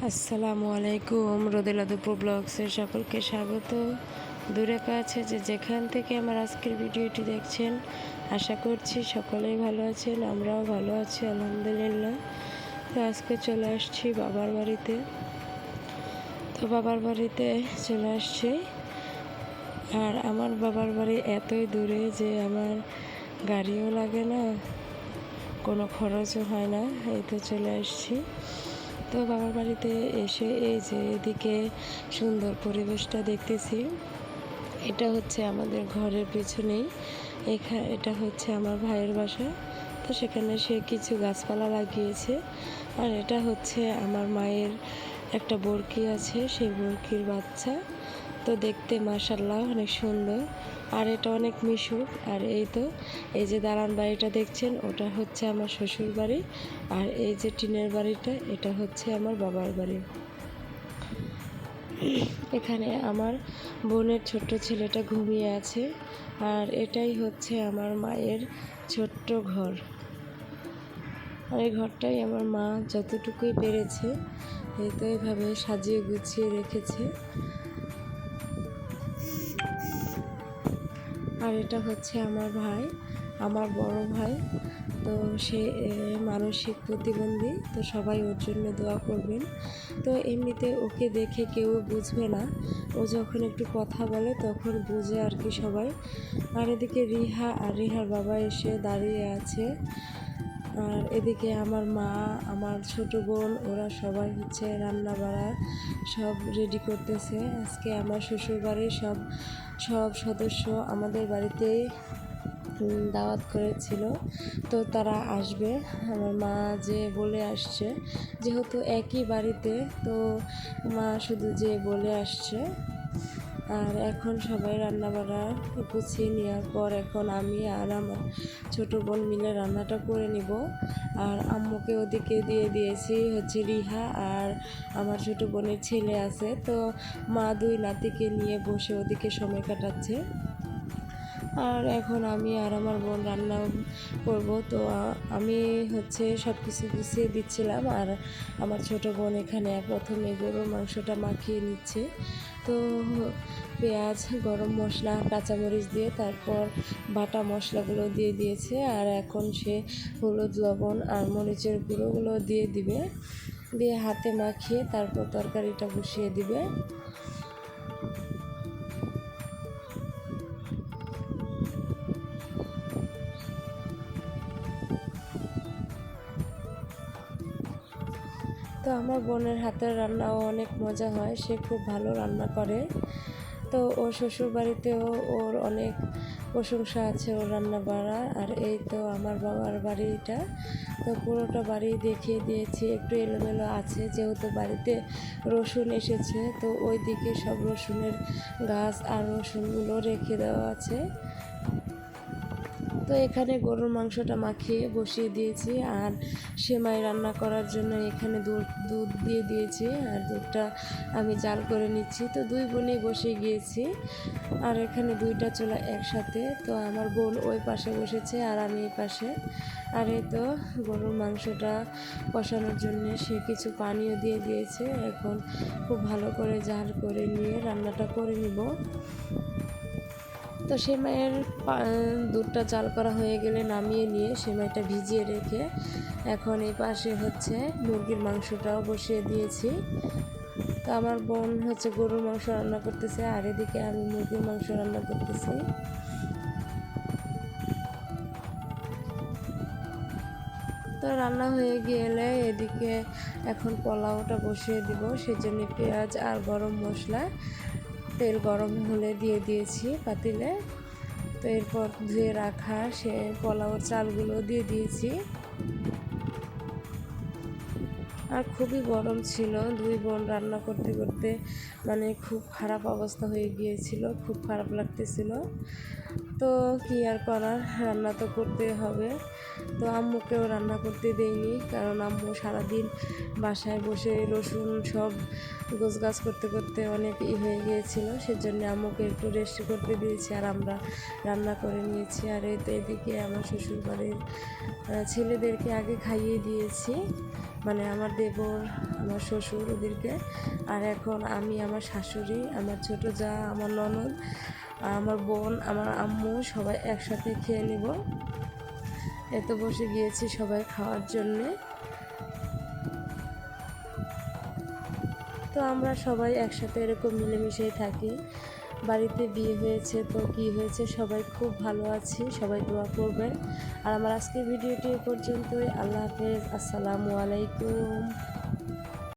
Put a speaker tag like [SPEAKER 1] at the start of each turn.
[SPEAKER 1] আসসালামু আলাইকুম। রোদেলা দুপুর ব্লগসের সকলকে স্বাগত। দূরে কাছে যে যেখান থেকে আমার আজকের ভিডিওটি দেখছেন, আশা করছি সকলেই ভালো আছেন। আমরাও ভালো আছি আলহামদুলিল্লাহ। তো আজকে চলে আসছি বাবার বাড়িতে। বাবার বাড়িতে চলে আসছি, আর আমার বাবার বাড়ি এতই দূরে যে আমার গাড়িও লাগে না, কোনো খরচও হয় না। এই তো চলে আসছি। তো বাবার বাড়িতে এসে এই যে এদিকে সুন্দর পরিবেশটা দেখতেছি, এটা হচ্ছে আমাদের ঘরের পিছনেই। এটা হচ্ছে আমার ভাইয়ের বাসা। তো সেখানে সে কিছু গাছপালা লাগিয়েছে, আর এটা হচ্ছে আমার মায়ের একটা বরকি আছে, সেই বরকির বাচ্চা। তো দেখতে মাশাআল্লাহ অনেক সুন্দর, আর এটা অনেক মিশুক। আর এই যে দালান বাড়িটা দেখছেন, ওটা হচ্ছে আমার শ্বশুর বাড়ি, আর এই যে টিনের বাড়িটা, এটা হচ্ছে আমার বাবার বাড়ি। এখানে আমার বোনের ছোট্ট ছেলেটা ঘুমিয়ে আছে, আর এটাই হচ্ছে আমার মায়ের ছোট্ট ঘর। আর এই ঘরটাই আমার মা যতটুকুই পেরেছে এই তো এইভাবে সাজিয়ে গুছিয়ে রেখেছে। আর এটা হচ্ছে আমার ভাই, আমার বড় ভাই। তো সে মানসিক প্রতিবন্ধী, তো সবাই ওর জন্য দোয়া করবেন। তো এমনিতে ওকে দেখে কেউ বুঝবে না, ও যখন একটু কথা বলে তখন বুঝে আর কি সবাই। আর এদিকে রিহা আর রিহার বাবা এসে দাঁড়িয়ে আছে। আর এদিকে আমার মা, আমার ছোট বোন, ওরা সবাই হচ্ছে রান্না বাড়া সব রেডি করতেছে। আজকে আমার শ্বশুরবাড়ির সব সদস্য আমাদের বাড়িতে দাওয়াত করেছিল, তো তারা আসবে। আমার মা যে বলে আসছে, যেহেতু একই বাড়িতে, তো মা শুধু যে বলে আসছে। আর এখন সবাই রান্নাবাড়া গুছিয়ে নেওয়ার পর এখন আমি আর আমার ছোটো বোন মিলে রান্নাটা করে নিব। আর আম্মুকে ওদিকে দিয়ে দিয়েছি হচ্ছে রিহা, আর আমার ছোটো বোনের ছেলে আছে, তো মা দুই নাতিকে নিয়ে বসে ওদিকে সময় কাটাচ্ছে। আর এখন আমি আর আমার বোন রান্না করব। তো আমি হচ্ছে সব কিছু গুছিয়ে দিচ্ছিলাম, আর আমার ছোট বোন এখানে প্রথমে গরুর মাংসটা মাখিয়ে নিচ্ছে। তো পেঁয়াজ, গরম মশলা, কাঁচামরিচ দিয়ে তারপর বাটা মশলাগুলো দিয়ে দিয়েছে, আর এখন সে হলুদ, লবণ আর মরিচের গুঁড়োগুলো দিয়ে দিবে, দিয়ে হাতে মাখিয়ে তারপর তরকারিটা বসিয়ে দিবে। তো আমার বোনের হাতের রান্নাও অনেক মজা হয়, সে খুব ভালো রান্না করে। তো ওর শ্বশুর বাড়িতেও ওর অনেক প্রশংসা আছে ওর রান্না বাড়া। আর এই তো আমার বাবার বাড়িটা, তো পুরোটা বাড়ি দেখিয়ে দিয়েছি। একটু এলোমেলো আছে যেহেতু বাড়িতে রসুন এসেছে, তো ওই দিকে সব রসুনের গাছ আর রসুনগুলো রেখে দেওয়া আছে। তো এখানে গরুর মাংসটা মাখিয়ে বসিয়ে দিয়েছি, আর সেমাই রান্না করার জন্য এখানে দুধ দিয়ে দিয়েছি, আর দুধটা আমি জাল করে নিচ্ছি। তো দুই বোনেই বসে গিয়েছি, আর এখানে দুইটা চুলা একসাথে। তো আমার বোন ওই পাশে বসেছে আর আমি এই পাশে। আর এই তো গরুর মাংসটা কষানোর জন্য সে কিছু পানিও দিয়ে দিয়েছে। এখন খুব ভালো করে জাল করে নিয়ে রান্নাটা করে নিব। তো সেমাইয়ের দুধটা জাল করা হয়ে গেলে নামিয়ে নিয়ে সেমাইটা ভিজিয়ে রেখে এখন এই পাশে হচ্ছে মুরগির মাংসটাও বসিয়ে দিয়েছি। তো আমার বোন হচ্ছে গরুর মাংস রান্না করতেছে, আর এদিকে আমি মুরগির মাংস রান্না করতেছি। তো রান্না হয়ে গেলে এদিকে এখন পোলাওটা বসিয়ে দিব, সেজন্য পেঁয়াজ আর গরম মশলা, তেল গরম হলে দিয়ে দিয়েছি পাতিলে। তো এরপর ধুয়ে রাখা সে পোলাওর চালগুলো দিয়ে দিয়েছি। আর খুবই গরম ছিল, দুই বোন রান্না করতে করতে মানে খুব খারাপ অবস্থা হয়ে গিয়েছিল, খুব খারাপ লাগতেছিল। তো কী আর করার, রান্না তো করতে হবে। তো আম্মুকেও রান্না করতে দেইনি, কারণ আম্মু সারাদিন বাসায় বসে রসুন সব গোছগাছ করতে করতে অনেক হয়ে গিয়েছিল, সেজন্য আম্মুকে একটু রেস্ট করতে দিয়েছি, আর আমরা রান্না করে নিয়েছি। আর এদিকে আমার শ্বশুরবাড়ির ছেলেদেরকে আগে খাইয়ে দিয়েছি, মানে আমার দেবর, আমার শ্বশুর ওদেরকে। আর এখন আমি, আমার শাশুড়ি, আমার ছোটো যা, আমার ননদ, আমার বোন, আমার আম্মু সবাই একসাথে খেয়ে নেব। এত বসে গিয়েছি সবাই খাওয়ার জন্যে। তো আমরা সবাই একসাথে এরকম মিলেমিশেই থাকি। বাড়িতে বিয়ে হয়েছে তো কী হয়েছে, সবাই খুব ভালো আছি, সবাই দোয়া করবেন। আর আমার আজকের ভিডিওটি এ পর্যন্তই। আল্লাহ হাফেজ, আসসালামু আলাইকুম।